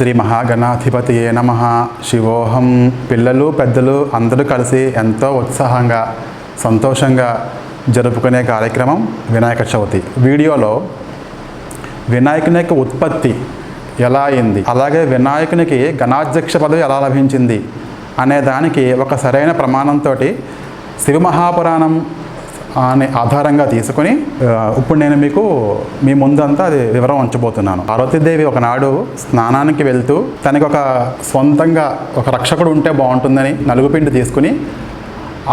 శ్రీ మహాగణాధిపతియే నమః. శివోహం. పిల్లలు పెద్దలు అందరూ కలిసి ఎంతో ఉత్సాహంగా సంతోషంగా జరుపుకునే కార్యక్రమం వినాయక చవితి. వీడియోలో వినాయకుని యొక్క ఉత్పత్తి ఎలా అయింది, అలాగే వినాయకునికి గణాధ్యక్ష పదవి ఎలా లభించింది అనే దానికి ఒక సరైన ప్రమాణంతో శివ మహాపురాణం అని ఆధారంగా తీసుకొని ఇప్పుడు నేను మీకు మీ ముందంతా అది వివరం ఉంచబోతున్నాను. పార్వతీదేవి ఒకనాడు స్నానానికి వెళ్తూ తనకి ఒక సొంతంగా ఒక రక్షకుడు ఉంటే బాగుంటుందని నలుగుపిండి తీసుకుని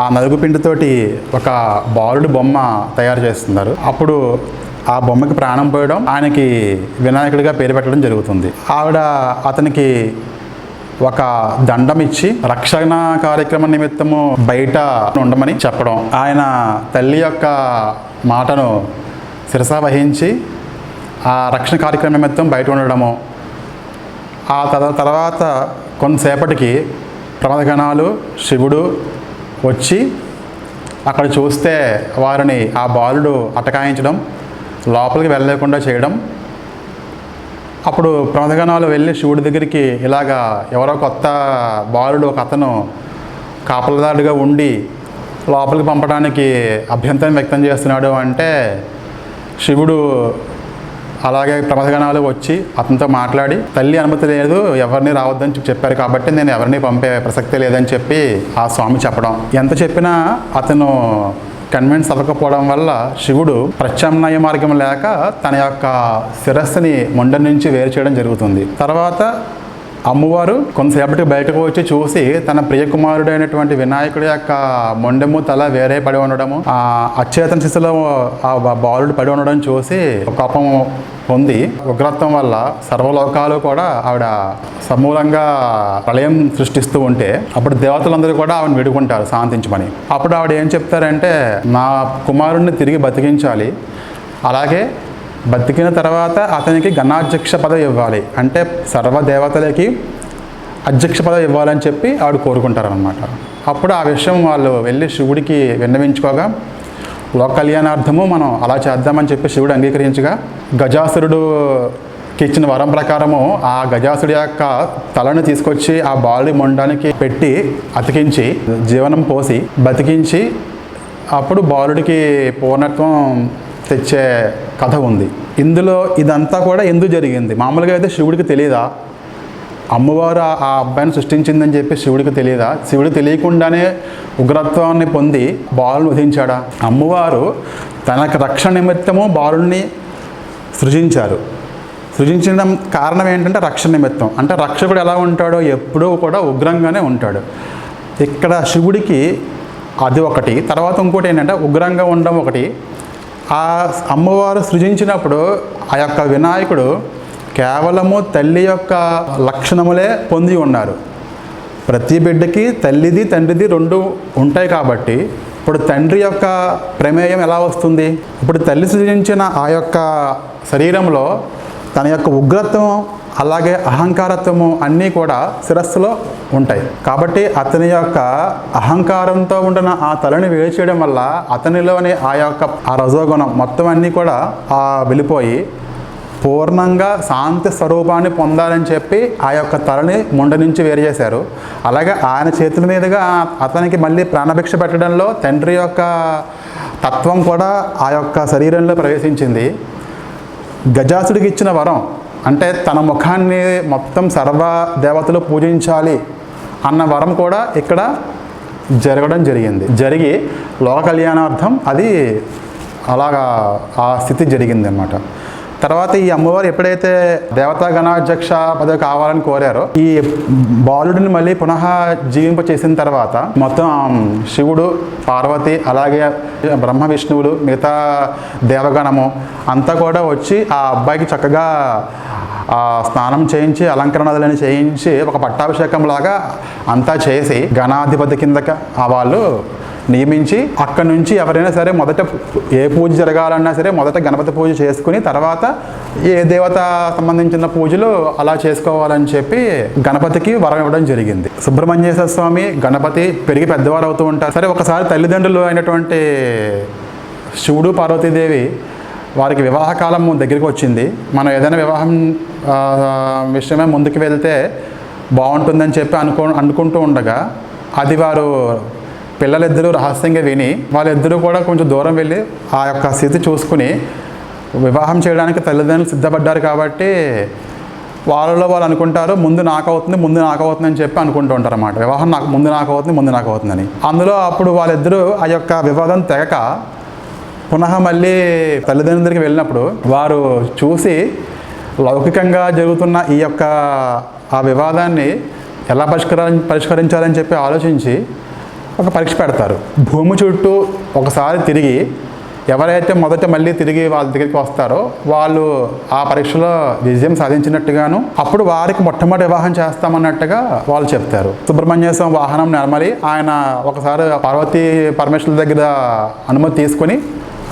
ఆ నలుగుపిండితోటి ఒక బాలుడి బొమ్మ తయారు చేస్తున్నారు. అప్పుడు ఆ బొమ్మకి ప్రాణం పోయడం, ఆయనకి వినాయకుడిగా పేరు పెట్టడం జరుగుతుంది. ఆవిడ అతనికి ఒక దండం ఇచ్చి రక్షణ కార్యక్రమం నిమిత్తము బయట ఉండమని చెప్పడం, ఆయన తల్లి యొక్క మాటను శిరస వహించి ఆ రక్షణ కార్యక్రమం నిమిత్తం బయట ఉండడము. ఆ తర్వాత కొంతసేపటికి ప్రమదగణాలు శివుడు వచ్చి అక్కడ చూస్తే వారిని ఆ బాలుడు అటకాయించడం, లోపలికి వెళ్ళలేకుండా చేయడం. అప్పుడు ప్రమదగణాలు వెళ్ళి శివుడి దగ్గరికి ఇలాగా ఎవరో కొత్త బాలుడు ఒక అతను కాపలదారుడిగా ఉండి లోపలికి పంపడానికి అభ్యంతరం వ్యక్తం చేస్తున్నాడు అంటే శివుడు అలాగే ప్రమదగణాలు వచ్చి అతనితో మాట్లాడి తల్లి అనుమతి లేదు, ఎవరిని రావద్దని చెప్పారు కాబట్టి నేను ఎవరిని పంపే ప్రసక్తే లేదని చెప్పి ఆ స్వామి చెప్పడం. ఎంత చెప్పినా అతను కన్విన్స్ అవ్వకపోవడం వల్ల శివుడు ప్రత్యామ్నాయ మార్గం లేక తన యొక్క శిరస్సుని మొండెం నుంచి వేరు చేయడం జరుగుతుంది. తర్వాత అమ్మవారు కొంతసేపటికి బయటకు వచ్చి చూసి తన ప్రియకుమారుడైనటువంటి వినాయకుడి యొక్క మొండెము తల వేరే పడి ఉండడము, ఆ అచేతన స్థితిలో ఆ బాలుడు పడి ఉండడం చూసి కోపం పొంది ఉగ్రత్వం వల్ల సర్వలోకాలు కూడా ఆవిడ సమూలంగా ప్రళయం సృష్టిస్తూ ఉంటే అప్పుడు దేవతలందరూ కూడా ఆవిడ వేడుకుంటారు శాంతించమని. అప్పుడు ఆవిడ ఏం చెప్తారంటే, నా కుమారుడిని తిరిగి బతికించాలి, అలాగే బతికిన తర్వాత అతనికి గణాధ్యక్ష పదవి ఇవ్వాలి, అంటే సర్వదేవతలకి అధ్యక్ష పదవి ఇవ్వాలని చెప్పి ఆవిడ కోరుకుంటారనమాట. అప్పుడు ఆ విషయం వాళ్ళు వెళ్ళి శివుడికి విన్నవించుకోగా లోక కళ్యాణార్థము మనం అలా చేద్దామని చెప్పి శివుడు అంగీకరించగా గజాసురుడుకి ఇచ్చిన వరం ప్రకారము ఆ గజాసుడి యొక్క తలను తీసుకొచ్చి ఆ బాలుడి మొండానికి పెట్టి అతికించి జీవనం పోసి బతికించి అప్పుడు బాలుడికి పూర్ణత్వం తెచ్చే కథ ఉంది. ఇందులో ఇదంతా కూడా ఎందుకు జరిగింది? మామూలుగా అయితే శివుడికి తెలియదా? అమ్మవారు ఆ అబ్బాయిని సృష్టించిందని చెప్పి శివుడికి తెలియదా? శివుడికి తెలియకుండానే ఉగ్రత్వాన్ని పొంది బాలుని వధించాడా? అమ్మవారు తనకు రక్షణ నిమిత్తము బాలుని సృజించారు. సృజించిన కారణం ఏంటంటే రక్షణ నిమిత్తం. అంటే రక్షకుడు ఎలా ఉంటాడో ఎప్పుడూ కూడా ఉగ్రంగానే ఉంటాడు. ఇక్కడ శివుడికి అది ఒకటి, తర్వాత ఇంకోటి ఏంటంటే ఉగ్రంగా ఉండడం ఒకటి. ఆ అమ్మవారు సృజించినప్పుడు ఆ యొక్క వినాయకుడు కేవలము తల్లి యొక్క లక్షణములే పొంది ఉన్నారు. ప్రతి బిడ్డకి తల్లిది తండ్రిది రెండు ఉంటాయి కాబట్టి ఇప్పుడు తండ్రి యొక్క ప్రమేయం ఎలా వస్తుంది? ఇప్పుడు తల్లి సృజించిన ఆ యొక్క శరీరంలో తన యొక్క ఉగ్రత్వం అలాగే అహంకారత్వము అన్నీ కూడా శిరస్సులో ఉంటాయి. కాబట్టి అతని యొక్క అహంకారంతో ఉండిన ఆ తలని వేడి చేయడం వల్ల అతనిలోని ఆ రజోగుణం మొత్తం అన్నీ కూడా వెళ్ళిపోయి పూర్ణంగా శాంతి స్వరూపాన్ని పొందాలని చెప్పి ఆ యొక్క తలని ముండ నుంచి వేరు చేశారు. అలాగే ఆయన చేతుల మీదుగా అతనికి మళ్ళీ ప్రాణభిక్ష పెట్టడంలో తండ్రి యొక్క తత్వం కూడా ఆ యొక్క శరీరంలో ప్రవేశించింది. గజాసుడికి ఇచ్చిన వరం అంటే తన ముఖాన్ని మొత్తం సర్వ దేవతలు పూజించాలి అన్న వరం కూడా ఇక్కడ జరగడం జరిగింది. జరిగి లోక కళ్యాణార్థం అది అలాగా ఆ స్థితి జరిగింది అన్నమాట. తర్వాత ఈ అమ్మవారు ఎప్పుడైతే దేవతా గణాధ్యక్ష పదవి కావాలని కోరారో ఈ బాలుడిని మళ్ళీ పునః జీవింప చేసిన తర్వాత మొత్తం శివుడు, పార్వతి, అలాగే బ్రహ్మ విష్ణువులు, మిగతా దేవగణము అంతా కూడా వచ్చి ఆ అబ్బాయికి చక్కగా స్నానం చేయించి అలంకరణలను చేయించి ఒక పట్టాభిషేకం లాగా అంతా చేసి గణాధిపతి కిందక వాళ్ళు నియమించి అక్కడి నుంచి ఎవరైనా సరే మొదట ఏ పూజ జరగాలన్నా సరే మొదట గణపతి పూజ చేసుకుని తర్వాత ఏ దేవత సంబంధించిన పూజలు అలా చేసుకోవాలని చెప్పి గణపతికి వరం ఇవ్వడం జరిగింది. సుబ్రహ్మణ్యేశ్వర స్వామి, గణపతి పెరిగి పెద్దవారు అవుతూ ఉంటారు. సరే ఒకసారి తల్లిదండ్రులు అయినటువంటి శివుడు, పార్వతీదేవి వారికి వివాహ కాలం దగ్గరికి వచ్చింది, మనం ఏదైనా వివాహం విషయమే ముందుకు వెళ్తే బాగుంటుందని చెప్పి అనుకుంటూ ఉండగా అది వారు పిల్లలిద్దరూ రహస్యంగా విని వాళ్ళిద్దరూ కూడా కొంచెం దూరం వెళ్ళి ఆ యొక్క స్థితి చూసుకుని వివాహం చేయడానికి తల్లిదండ్రులు సిద్ధపడ్డారు కాబట్టి వాళ్ళు అనుకుంటారు ముందు నాకు అవుతుంది అని చెప్పి అనుకుంటూ ఉంటారు అన్నమాట. వివాహం ముందు నాకు అవుతుందని. అందులో అప్పుడు వాళ్ళిద్దరూ ఆ యొక్క వివాదం తెగక పునః మళ్ళీ తల్లిదండ్రుల దగ్గరికి వెళ్ళినప్పుడు వారు చూసి లౌకికంగా జరుగుతున్న ఈ యొక్క ఆ వివాదాన్ని ఎలా పరిష్కరించాలని చెప్పి ఆలోచించి ఒక పరీక్ష పెడతారు. భూమి చుట్టూ ఒకసారి తిరిగి ఎవరైతే మొదట మళ్ళీ తిరిగి వాళ్ళ దగ్గరికి వస్తారో వాళ్ళు ఆ పరీక్షలో విజయం సాధించినట్టుగాను అప్పుడు వారికి మొట్టమొదటి వివాహం చేస్తామన్నట్టుగా వాళ్ళు చెప్తారు. సుబ్రహ్మణ్య స్వామి వాహనం నెరమలి ఆయన ఒకసారి పార్వతీ పరమేశ్వరుల దగ్గర అనుమతి తీసుకొని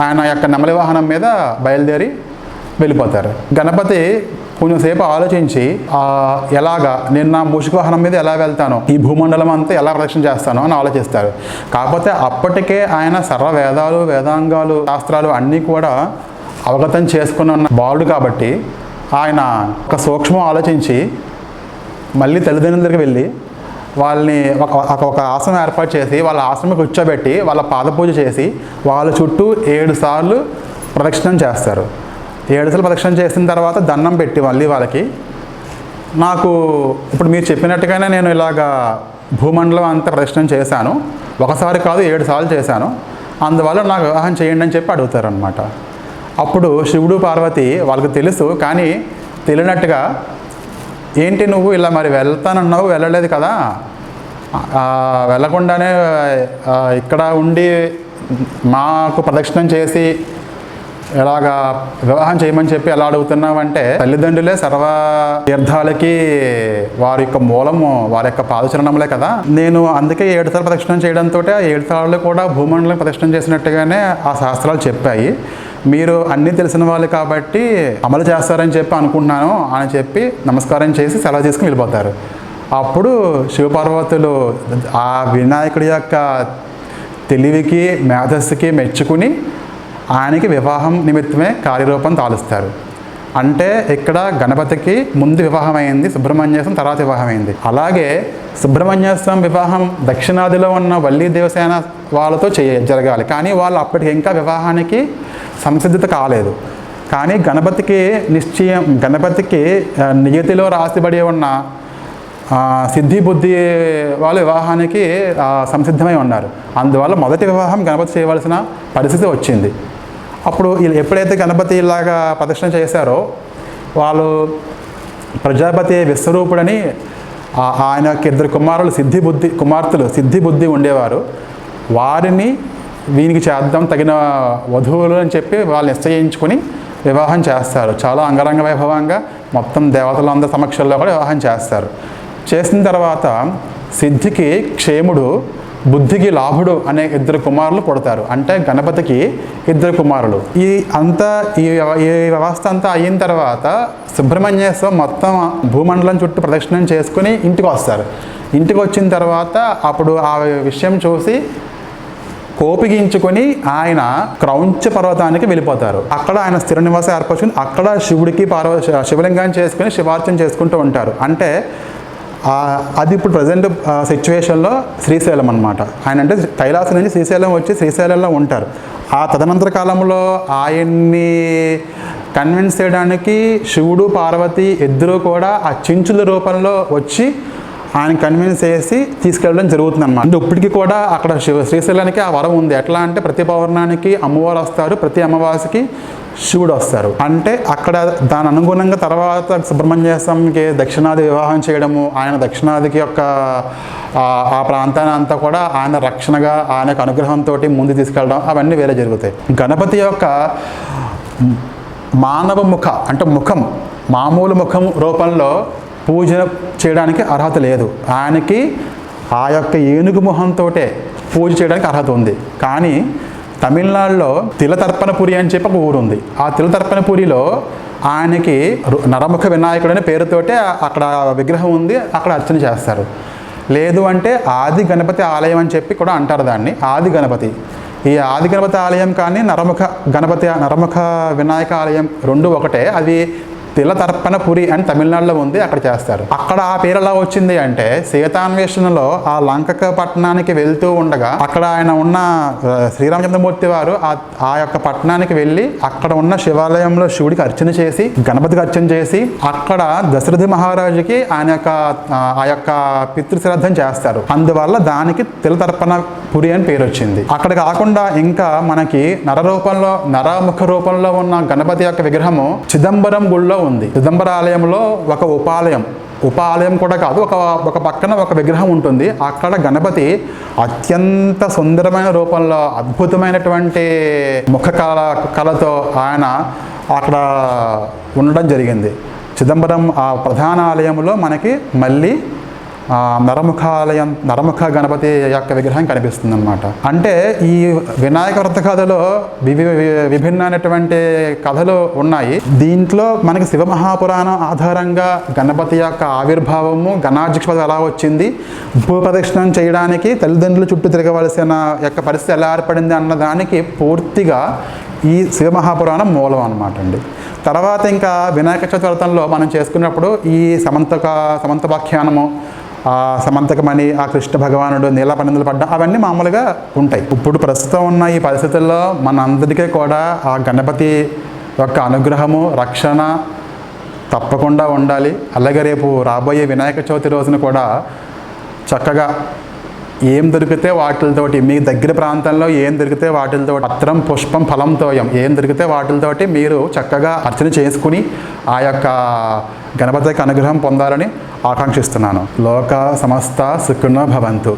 ఆయన యొక్క నెమలి వాహనం మీద బయలుదేరి వెళ్ళిపోతారు. గణపతి కొంచెంసేపు ఆలోచించి ఎలాగా నేను నా మూషిక వాహనం మీద ఎలా వెళ్తాను, ఈ భూమండలం అంతా ఎలా ప్రదక్షిణ చేస్తాను అని ఆలోచిస్తారు. కాకపోతే అప్పటికే ఆయన సర్వ వేదాలు వేదాంగాలు శాస్త్రాలు అన్నీ కూడా అవగతం చేసుకుని ఉన్న బాలుడు కాబట్టి ఆయన ఒక సూక్ష్మం ఆలోచించి మళ్ళీ తల్లిదండ్రుల దగ్గరికి వెళ్ళి వాళ్ళని ఒక ఆసనం ఏర్పాటు చేసి వాళ్ళ ఆసనం కూర్చోబెట్టి వాళ్ళ పాదపూజ చేసి వాళ్ళ చుట్టూ 7 సార్లు ప్రదక్షిణం చేస్తారు. 7 సార్లు ప్రదక్షిణం చేసిన తర్వాత దండం పెట్టి మళ్ళీ వాళ్ళకి నాకు ఇప్పుడు మీరు చెప్పినట్టుగానే నేను ఇలాగా భూమండలం అంతా ప్రదక్షిణం చేశాను, ఒకసారి కాదు 7 సార్లు చేశాను, అందువల్ల నాకు వివాహం చేయండి అని చెప్పి అడుగుతారనమాట. అప్పుడు శివుడు పార్వతి వాళ్ళకి తెలుసు కానీ తెలియనట్టుగా ఏంటి నువ్వు ఇలా మరి వెళ్తానన్నావు వెళ్ళలేదు కదా, వెళ్ళకుండానే ఇక్కడ ఉండి మాకు ప్రదక్షిణం చేసి ఎలాగా వివాహం చేయమని చెప్పి ఎలా అడుగుతున్నావు అంటే తల్లిదండ్రులే సర్వ తీర్థాలకి వారి యొక్క మూలము వారి యొక్క పాదచరణములే కదా, నేను అందుకే 7 సార్లు ప్రదక్షిణం చేయడంతో ఆ 7 సార్లు కూడా భూమండలం ప్రదక్షిణం చేసినట్టుగానే ఆ శాస్త్రాలు చెప్పాయి, మీరు అన్నీ తెలిసిన వాళ్ళు కాబట్టి అమలు చేస్తారని చెప్పి అనుకుంటున్నాను అని చెప్పి నమస్కారం చేసి సెలవు తీసుకుని వెళ్ళిపోతారు. అప్పుడు శివపార్వతులు ఆ వినాయకుడి యొక్క తెలివికి మేధస్సుకి మెచ్చుకుని ఆయనకి వివాహం నిమిత్తమే కార్యరూపం తాలుస్తారు. అంటే ఇక్కడ గణపతికి ముందు వివాహం అయింది, సుబ్రహ్మణ్యేశ్వరం తర్వాత వివాహం అయింది. అలాగే సుబ్రహ్మణ్యేశ్వరం వివాహం దక్షిణాదిలో ఉన్న వల్లీ దేవసేన వాళ్ళతో జరగాలి, కానీ వాళ్ళు అప్పటికి ఇంకా వివాహానికి సంసిద్ధత కాలేదు. కానీ గణపతికి నియతిలో రాసిబడి ఉన్న సిద్ధి బుద్ధి వాళ్ళు వివాహానికి సంసిద్ధమై ఉన్నారు. అందువల్ల మొదటి వివాహం గణపతి చేయవలసిన పరిస్థితి వచ్చింది. అప్పుడు ఎప్పుడైతే గణపతి ఇలాగా ప్రదక్షిణ చేశారో వాళ్ళు ప్రజాపతి విశ్వరూపుడని ఆయన 2 కుమారులు సిద్ధి బుద్ధి ఉండేవారు, వారిని వీనికి చేద్దాం తగిన వధువులు అని చెప్పి వాళ్ళు నిశ్చయించుకొని వివాహం చేస్తారు. చాలా అంగరంగ వైభవంగా మొత్తం దేవతలందరి సమక్షంలో కూడా వివాహం చేస్తారు. చేసిన తర్వాత సిద్ధికి క్షేముడు, బుద్ధికి లాభుడు అనే 2 కుమారులు పుడతారు. అంటే గణపతికి 2 కుమారులు. ఈ వ్యవస్థ అంతా అయిన తర్వాత సుబ్రహ్మణ్యేశ్వరం మొత్తం భూమండలం చుట్టూ ప్రదక్షిణం చేసుకుని ఇంటికి వస్తారు. ఇంటికి వచ్చిన తర్వాత అప్పుడు ఆ విషయం చూసి కోపిగించుకొని ఆయన క్రౌంచ పర్వతానికి వెళ్ళిపోతారు. అక్కడ ఆయన స్థిర నివాసం ఏర్పరచుకుని అక్కడ శివుడికి శివలింగాన్ని చేసుకుని శివార్చన చేసుకుంటూ ఉంటారు. అంటే అది ఇప్పుడు ప్రజెంట్ సిచ్యువేషన్లో శ్రీశైలం అనమాట. ఆయన అంటే కైలాసం నుంచి శ్రీశైలం వచ్చి శ్రీశైలంలో ఉంటారు. ఆ తదనంతర కాలంలో ఆయన్ని కన్విన్స్ చేయడానికి శివుడు పార్వతి ఇద్దరూ కూడా ఆ చించుల రూపంలో వచ్చి ఆయన కన్విన్స్ చేసి తీసుకెళ్ళడం జరుగుతుంది అనమాట. అంటే ఇప్పటికీ కూడా అక్కడ శ్రీశైలానికి ఆ వరం ఉంది. ఎట్లా అంటే ప్రతి పౌర్ణానికి అమ్మవారు వస్తారు, ప్రతి అమావాస్యకి శివుడు వస్తారు. అంటే అక్కడ దాని అనుగుణంగా తర్వాత సుబ్రహ్మణ్య స్వామికి దక్షిణాది వివాహం చేయడము, ఆయన దక్షిణాదికి యొక్క ఆ ప్రాంతాన్ని అంతా కూడా ఆయన రక్షణగా ఆయన అనుగ్రహంతో ముందు తీసుకెళ్ళడం అవన్నీ వేరే జరుగుతాయి. గణపతి యొక్క మానవ అంటే ముఖం మామూలు ముఖం రూపంలో పూజ చేయడానికి అర్హత లేదు. ఆయనకి ఆ యొక్క ఏనుగు మొహంతో పూజ చేయడానికి అర్హత ఉంది. కానీ తమిళనాడులో తిలతర్పణపురి అని చెప్పి ఒక ఊరు ఉంది. ఆ తిలతర్పణపురిలో ఆయనకి నరముఖ వినాయకుడు అనే పేరుతోటే అక్కడ విగ్రహం ఉంది, అక్కడ అర్చన చేస్తారు. లేదు అంటే ఆది గణపతి ఆలయం అని చెప్పి కూడా అంటారు దాన్ని. ఆది గణపతి ఈ ఆది గణపతి ఆలయం కానీ నరముఖ వినాయక ఆలయం రెండు ఒకటే. అది తిలతర్పణపురి అని తమిళనాడులో ఉంది, అక్కడ చేస్తారు. అక్కడ ఆ పేరు ఎలా వచ్చింది అంటే సీతాన్వేషణలో ఆ లంక పట్టణానికి వెళ్తూ ఉండగా అక్కడ ఆయన ఉన్న శ్రీరామచంద్రమూర్తి వారు ఆ యొక్క పట్టణానికి వెళ్ళి అక్కడ ఉన్న శివాలయంలో శివుడికి అర్చన చేసి గణపతికి అర్చన చేసి అక్కడ దశరథి మహారాజుకి ఆ యొక్క పితృశ్రాద్ధం చేస్తారు. అందువల్ల దానికి తిలతర్పణపురి అని పేరు వచ్చింది. అక్కడ కాకుండా ఇంకా మనకి నరముఖ రూపంలో ఉన్న గణపతి యొక్క విగ్రహము చిదంబరం గుళ్ళో ఉంది. చిదంబర ఆలయంలో ఒక ఉపాలయం కూడా కాదు, ఒక పక్కన ఒక విగ్రహం ఉంటుంది. అక్కడ గణపతి అత్యంత సుందరమైన రూపంలో అద్భుతమైనటువంటి కళతో ఆయన అక్కడ ఉండడం జరిగింది. చిదంబరం ఆ ప్రధాన ఆలయంలో మనకి మళ్ళీ నరముఖ గణపతి యొక్క విగ్రహం కనిపిస్తుంది అన్నమాట. అంటే ఈ వినాయక వ్రత కథలో విభిన్నమైనటువంటి కథలు ఉన్నాయి. దీంట్లో మనకి శివమహాపురాణం ఆధారంగా గణపతి యొక్క ఆవిర్భావము, గణాధ్యక్షపద ఎలా వచ్చింది, భూప్రదక్షిణం చేయడానికి తల్లిదండ్రులు చుట్టూ తిరగవలసిన యొక్క పరిస్థితి ఎలా ఏర్పడింది అన్నదానికి పూర్తిగా ఈ శివమహాపురాణం మూలం అన్నమాట అండి. తర్వాత ఇంకా వినాయక చవితి వ్రతంలో మనం చేసుకున్నప్పుడు ఈ సమంతపాఖ్యానము, సమంతకమణి, ఆ కృష్ణ భగవానుడు నీల పన్నెందులు పడ్డం అవన్నీ మామూలుగా ఉంటాయి. ఇప్పుడు ప్రస్తుతం ఉన్న ఈ పరిస్థితుల్లో మన అందరికీ కూడా ఆ గణపతి యొక్క అనుగ్రహము, రక్షణ తప్పకుండా ఉండాలి. అలాగే రేపు రాబోయే వినాయక చవితి రోజున కూడా చక్కగా ఏం దొరికితే వాటితోటి, మీ దగ్గర ప్రాంతంలో ఏం దొరికితే వాటితో, పత్రం పుష్పం ఫలం తోయం, ఏం దొరికితే వాటితోటి మీరు చక్కగా అర్చన చేసుకుని ఆ యొక్క గణపతికి అనుగ్రహం పొందాలని ఆకాంక్షిస్తున్నాను. లోక సమస్త సుఖినో భవంతు.